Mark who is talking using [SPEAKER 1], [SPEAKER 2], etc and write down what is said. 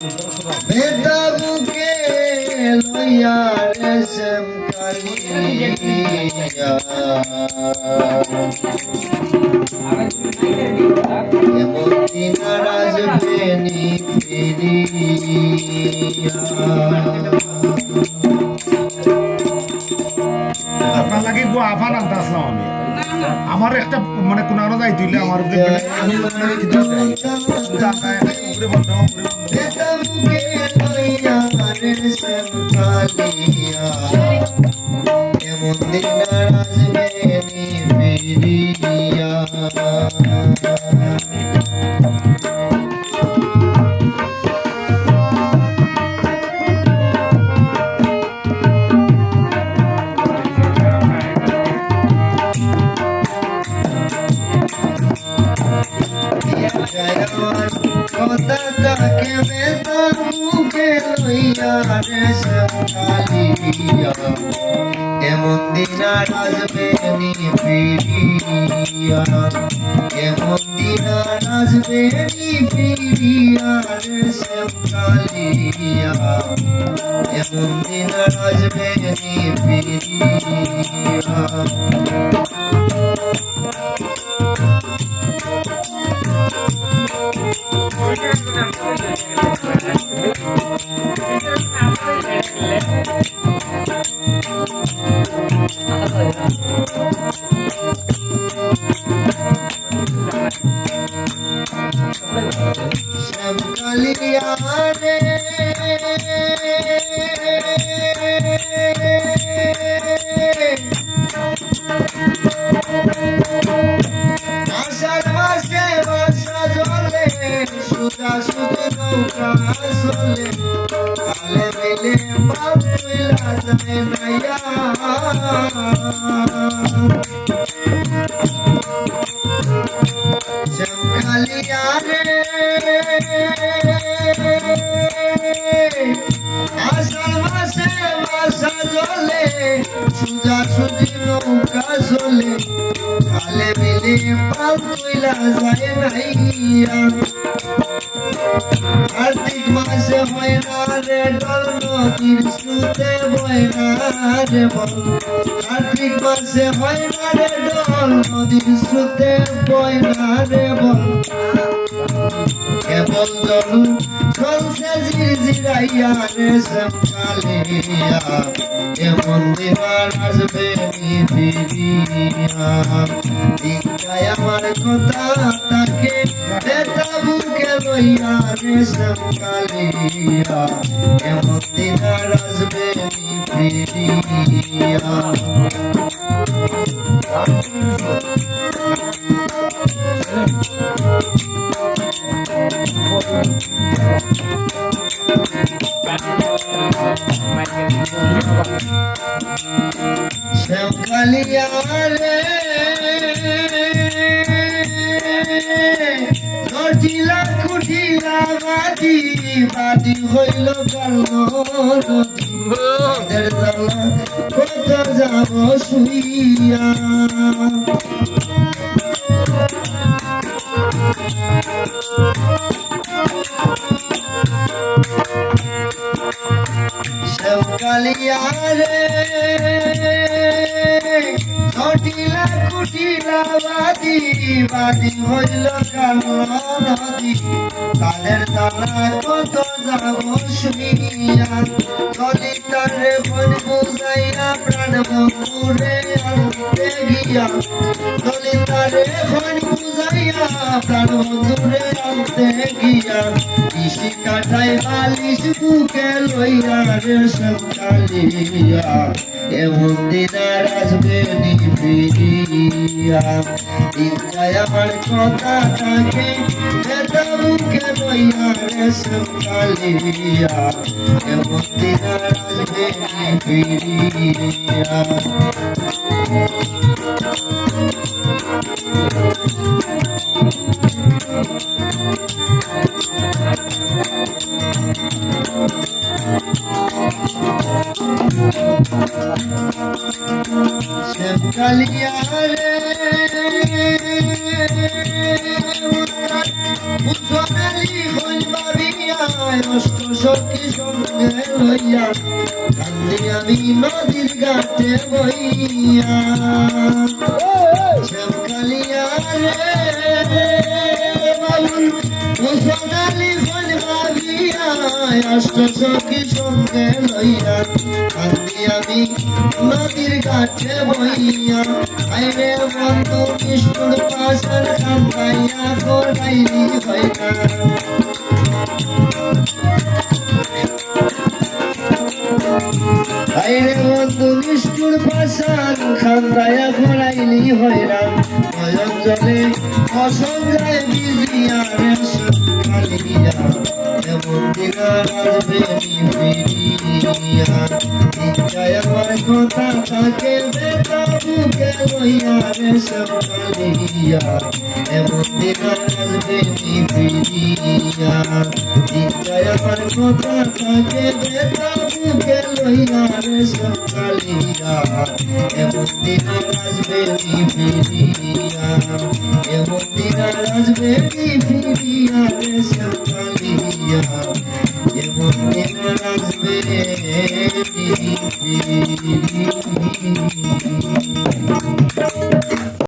[SPEAKER 1] বেতা বুকে লইয়া রেশম কালিয়া এমন দিন আসবে নি ফিরিয়া।
[SPEAKER 2] আপনার লাগে আফান আনতে আসলাম আমি। আমার একটা মানে কোন আরো যাই তুইলে আমার
[SPEAKER 1] এমন দিন আসবে নি ফিরিয়া। কথাটাকে বেতার মুখে লইয়া রেশম কালিয়া এমন দিন আর আসবে নি ফিরিয়া। এমন দিন আর আসবে নি ফিরিয়া রেশম কালিয়া এমন দিন আর আসবে নি ফিরিয়া। শ্যাম কালিয়া রে আষাঢ় মাসে বর্ষা জলে সুতা সুতি নৌকা চলে কালে মিলে বাপ তুইলা যায় নাইয়া। শ্যাম কালিয়া রে আষাঢ় মাসে বর্ষা জলে সুতা সুতি নৌকা চলে কালে মিলে বাপ তুইলা যায় নাইয়া। কার্তিক মাসে হয় না রে ডল নদীর স্রোতে বয় না রে বল। কার্তিক মাসে হয় না রে ডল নদীর স্রোতে বয় না রে বল। কেবল জল চলছে ঝিরঝিরাইয়া রেশম কালিয়া এমন দিন আর আসবে নি ফিরিয়া। দিনটাই আমার কথা তাকে বেতা বুকে লইয়া রেশম কালিয়া এমন দিন আর আসবে নি ফিরিয়া। শ্যাম কালিয়া রে নটিলা খুটিলা বাদি বাদি হইল কাল নদী জ্বালা কত যাব শুইয়া। শ্যাম কালিয়া রে নটিলা খুটিলা বাদি বাদি হইল কাল নদী কালের জ্বালা কত যাব শুইয়া। ললিতারে মন বুঝাইয়া প্রাণ বন্ধুরে আনতে গিয়া ললিতারে মন বুঝাইয়া প্রাণ বন্ধুরে আনতে গিয়া ইসি কাঠায় বালিশ বুকে লইয়া রেশম কালিয়া এমন দিন আর আসবে নি ফিরিয়া। দিনটাই আমার কথা তাকে বেতা বুকে লইয়া রেশম কালিয়া এমন দিন আর আসবে নি ফিরিয়া। শ্যাম কালিয়া রে সোনালি হইল বাবিয়া অষ্ট সখী সঙ্গে লইয়া কান্দি আমি নদীর ঘাটে বইয়া শ্যামকালিয়া রে বাবুল সোনালি ফল ভাবিয়া অষ্ট সখী সঙ্গে লইয়া কান্দি আমি নদীর ঘাটে বইয়া আইরে বন্ধু বিষ্ণুর পাশার কান্দাইয়া করাইলি হয় না আইরে বন্ধু নিষ্ঠুর পাশার কান্দাইয়া করাইলি হয় না নয়ন জলে অসঞ্জয় বিজিয়া রে কালিয়া এমন দিন আসবে ফিরিয়া ইচ্ছায় আমার কথা থাকে বেতা বুকে লইয়া রে কালিয়া এমন দিন আসবে ফিরিয়া ইচ্ছায় আমার কথা থাকে বেতা বুকে লইয়া রে কালিয়া এমন দিন আসবে ফিরিয়া এমন দিন আসবে ফিরিয়া রে কালিয়া এমন দিন আসবে ফিরিয়া